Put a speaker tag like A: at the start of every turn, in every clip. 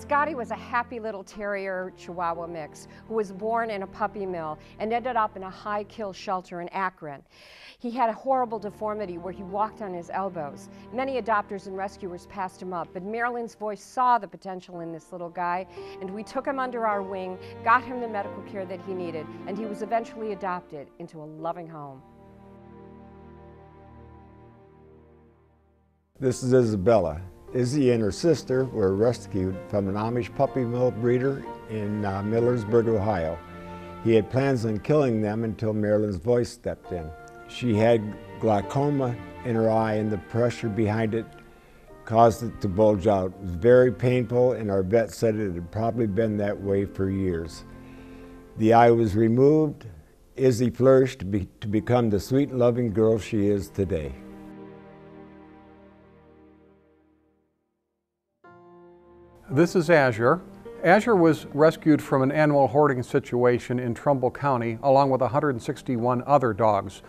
A: Scotty was a happy little terrier Chihuahua mix who was born in a puppy mill and ended up in a high-kill shelter in Akron. He had a horrible deformity where he walked on his elbows. Many adopters and rescuers passed him up, but Marilyns Voice saw the potential in this little guy, and we took him under our wing, got him the medical care that he needed, and he was eventually adopted into a loving home.
B: This is Isabella. Izzy and her sister were rescued from an Amish puppy mill breeder in Millersburg, Ohio. He had plans on killing them until Marilyns Voice stepped in. She had glaucoma in her eye, and the pressure behind it caused it to bulge out. It was very painful, and our vet said it had probably been that way for years. The eye was removed. Izzy flourished to become the sweet, loving girl she is today.
C: This is Azure. Azure was rescued from an animal hoarding situation in Trumbull County along with 161 other dogs.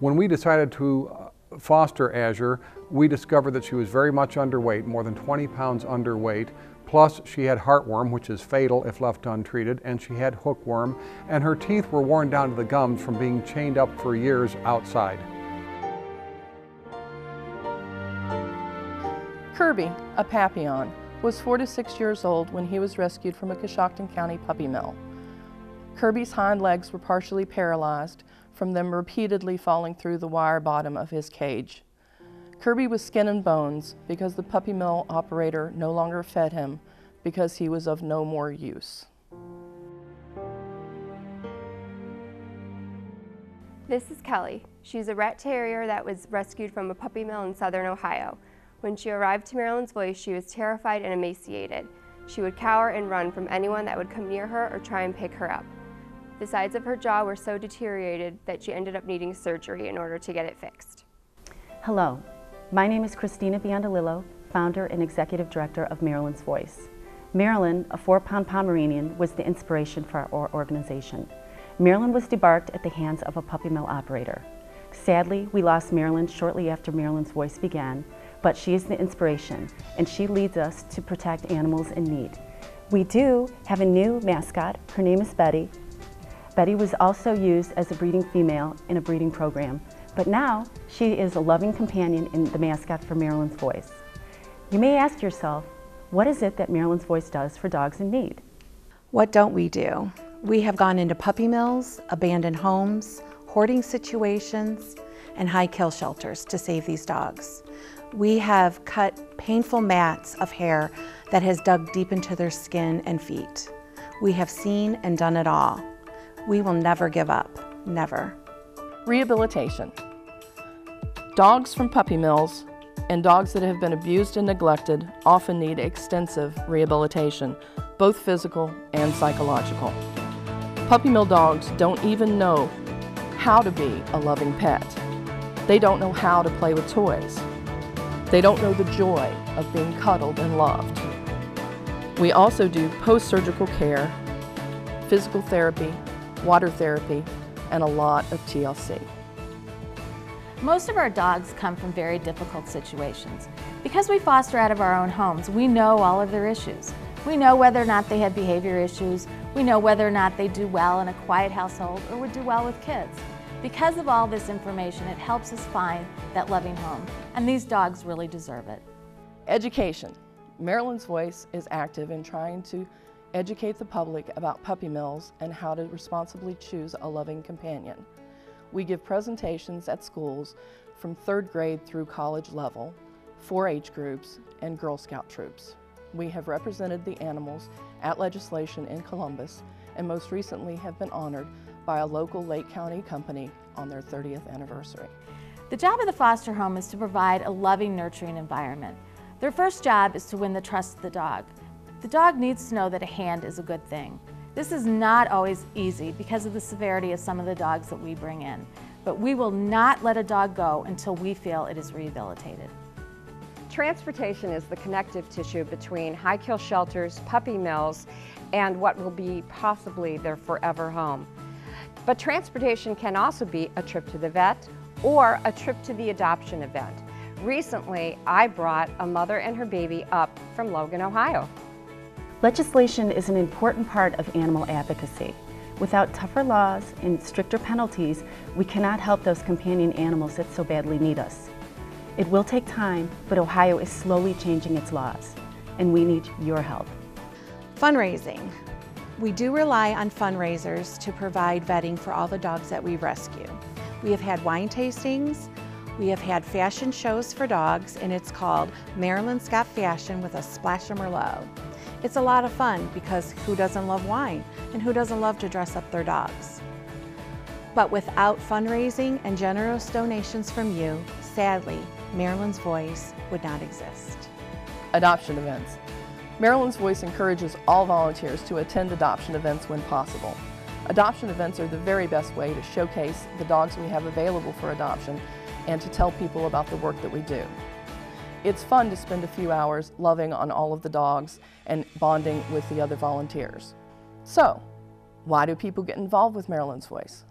C: When we decided to foster Azure, we discovered that she was very much underweight, more than 20 pounds underweight, plus she had heartworm, which is fatal if left untreated, and she had hookworm, and her teeth were worn down to the gums from being chained up for years outside.
D: Kirby, a Papillon, was 4 to 6 years old when he was rescued from a Coshocton County puppy mill. Kirby's hind legs were partially paralyzed from them repeatedly falling through the wire bottom of his cage. Kirby was skin and bones because the puppy mill operator no longer fed him because he was of no more use.
E: This is Kelly. She's a rat terrier that was rescued from a puppy mill in southern Ohio. When she arrived to Marilyns Voice, she was terrified and emaciated. She would cower and run from anyone that would come near her or try and pick her up. The sides of her jaw were so deteriorated that she ended up needing surgery in order to get it fixed.
F: Hello, my name is Christina Biondolillo, founder and executive director of Marilyns Voice. Marilyn, a 4-pound Pomeranian, was the inspiration for our organization. Marilyn was debarked at the hands of a puppy mill operator. Sadly, we lost Marilyn shortly after Marilyns Voice began, but she is the inspiration, and she leads us to protect animals in need. We do have a new mascot. Her name is Betty. Betty was also used as a breeding female in a breeding program, but now she is a loving companion and the mascot for Marilyns Voice. You may ask yourself, what is it that Marilyns Voice does for dogs in need?
G: What don't we do? We have gone into puppy mills, abandoned homes, hoarding situations, and high kill shelters to save these dogs. We have cut painful mats of hair that has dug deep into their skin and feet. We have seen and done it all. We will never give up, never.
D: Rehabilitation. Dogs from puppy mills and dogs that have been abused and neglected often need extensive rehabilitation, both physical and psychological. Puppy mill dogs don't even know how to be a loving pet. They don't know how to play with toys. They don't know the joy of being cuddled and loved. We also do post-surgical care, physical therapy, water therapy, and a lot of TLC.
H: Most of our dogs come from very difficult situations. Because we foster out of our own homes, we know all of their issues. We know whether or not they have behavior issues. We know whether or not they do well in a quiet household or would do well with kids. Because of all this information, it helps us find that loving home, and these dogs really deserve it.
D: Education. Marilyns Voice is active in trying to educate the public about puppy mills and how to responsibly choose a loving companion. We give presentations at schools from 3rd grade through college level, 4-H groups, and Girl Scout troops. We have represented the animals at legislation in Columbus, and most recently have been honored by a local Lake County company on their 30th anniversary.
H: The job of the foster home is to provide a loving, nurturing environment. Their first job is to win the trust of the dog. The dog needs to know that a hand is a good thing. This is not always easy because of the severity of some of the dogs that we bring in, but we will not let a dog go until we feel it is rehabilitated.
A: Transportation is the connective tissue between high kill shelters, puppy mills, and what will be possibly their forever home. But transportation can also be a trip to the vet or a trip to the adoption event. Recently, I brought a mother and her baby up from Logan, Ohio.
F: Legislation is an important part of animal advocacy. Without tougher laws and stricter penalties, we cannot help those companion animals that so badly need us. It will take time, but Ohio is slowly changing its laws, and we need your help.
G: Fundraising. We do rely on fundraisers to provide vetting for all the dogs that we rescue. We have had wine tastings, we have had fashion shows for dogs, and it's called Marilyn's Got Fashion with a splash of Merlot. It's a lot of fun because who doesn't love wine and who doesn't love to dress up their dogs? But without fundraising and generous donations from you, sadly, Marilyns Voice would not exist.
D: Adoption events. Marilyns Voice encourages all volunteers to attend adoption events when possible. Adoption events are the very best way to showcase the dogs we have available for adoption and to tell people about the work that we do. It's fun to spend a few hours loving on all of the dogs and bonding with the other volunteers. So, why do people get involved with Marilyns Voice?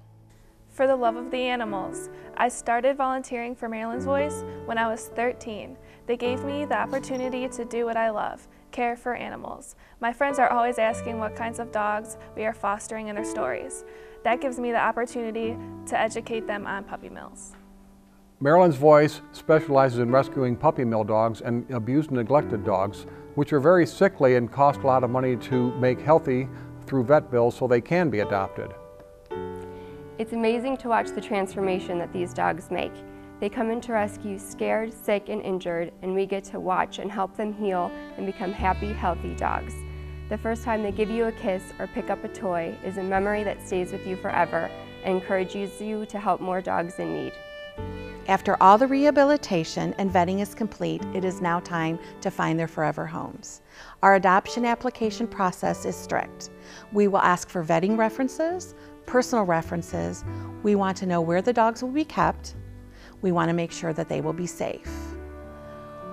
I: For the love of the animals. I started volunteering for Marilyns Voice when I was 13. They gave me the opportunity to do what I love, care for animals. My friends are always asking what kinds of dogs we are fostering and their stories. That gives me the opportunity to educate them on puppy mills.
C: Marilyns Voice specializes in rescuing puppy mill dogs and abused and neglected dogs, which are very sickly and cost a lot of money to make healthy through vet bills so they can be adopted.
E: It's amazing to watch the transformation that these dogs make. They come into rescue scared, sick, and injured, and we get to watch and help them heal and become happy, healthy dogs. The first time they give you a kiss or pick up a toy is a memory that stays with you forever and encourages you to help more dogs in need.
G: After all the rehabilitation and vetting is complete, it is now time to find their forever homes. Our adoption application process is strict. We will ask for vetting references, personal references. We want to know where the dogs will be kept. We want to make sure that they will be safe.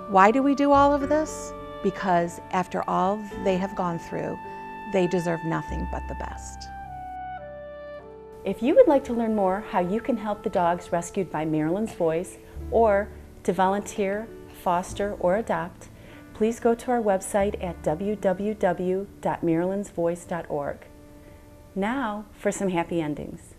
G: Why do we do all of this? Because after all they have gone through, they deserve nothing but the best.
F: If you would like to learn more how you can help the dogs rescued by Marilyns Voice or to volunteer, foster, or adopt, please go to our website at www.marilynsvoice.org. Now for some happy endings.